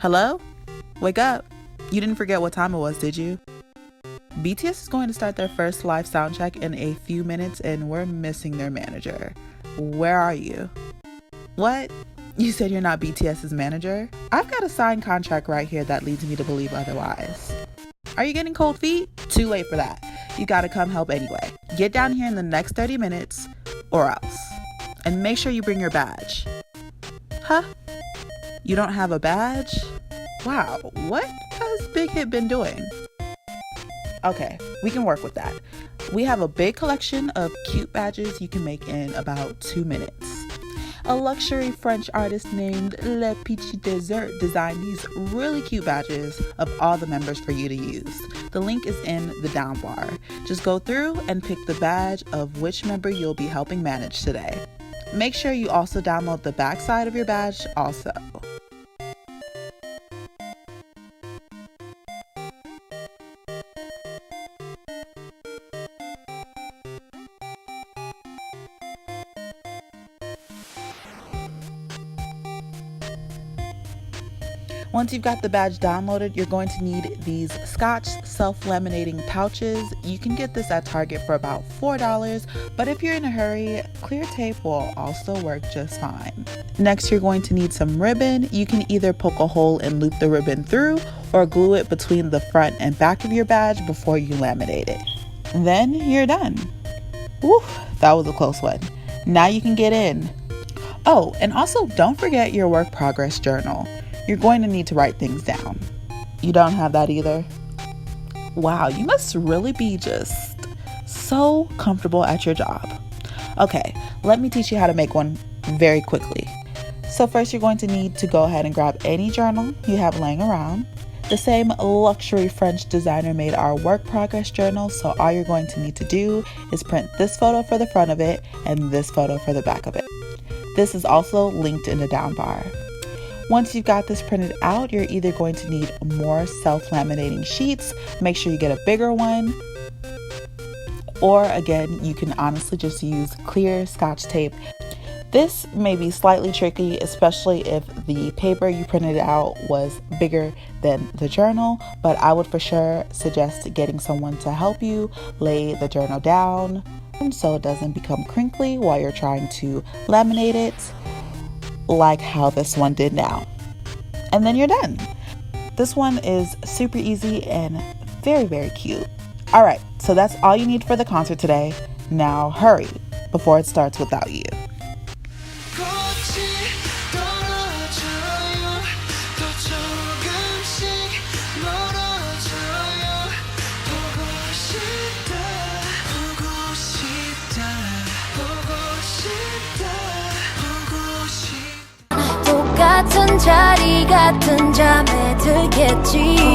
Hello? Wake up. You didn't forget what time it was, did you? BTS is going to start their first live sound check in a few minutes and we're missing their manager. Where are you? What? You said you're not BTS's manager? I've got a signed contract right here that leads me to believe otherwise. Are you getting cold feet? Too late for that. You gotta come help anyway. Get down here in the next 30 minutes or else. And make sure you bring your badge. Huh? You don't have a badge? Wow, what has Big Hit been doing? Okay, we can work with that. We have a big collection of cute badges you can make in about 2 minutes. A luxury French artist named Le Petit Dessert designed these really cute badges of all the members for you to use. The link is in the down bar. Just go through and pick the badge of which member you'll be helping manage today. Make sure you also download the backside of your badge also. Once you've got the badge downloaded, you're going to need these Scotch self-laminating pouches. You can get this at Target for about $4, but if you're in a hurry, clear tape will also work just fine. Next, you're going to need some ribbon. You can either poke a hole and loop the ribbon through or glue it between the front and back of your badge before you laminate it. Then you're done. Woo, that was a close one. Now you can get in. Oh, and also don't forget your work progress journal. You're going to need to write things down. You don't have that either? Wow, you must really be just so comfortable at your job. Okay, let me teach you how to make one very quickly. So first you're going to need to go ahead and grab any journal you have laying around. The same luxury French designer made our work progress journal, so all you're going to need to do is print this photo for the front of it and this photo for the back of it. This is also linked in the down bar. Once you've got this printed out, you're either going to need more self-laminating sheets. Make sure you get a bigger one. Or again, you can honestly just use clear Scotch tape. This may be slightly tricky, especially if the paper you printed out was bigger than the journal, but I would for sure suggest getting someone to help you lay the journal down so it doesn't become crinkly while you're trying to laminate it, like how this one did now. And then you're done. This one is super easy and very, very cute. All right, so that's all you need for the concert today. Now hurry before it starts without you. 같은 자리 같은 잠에 들겠지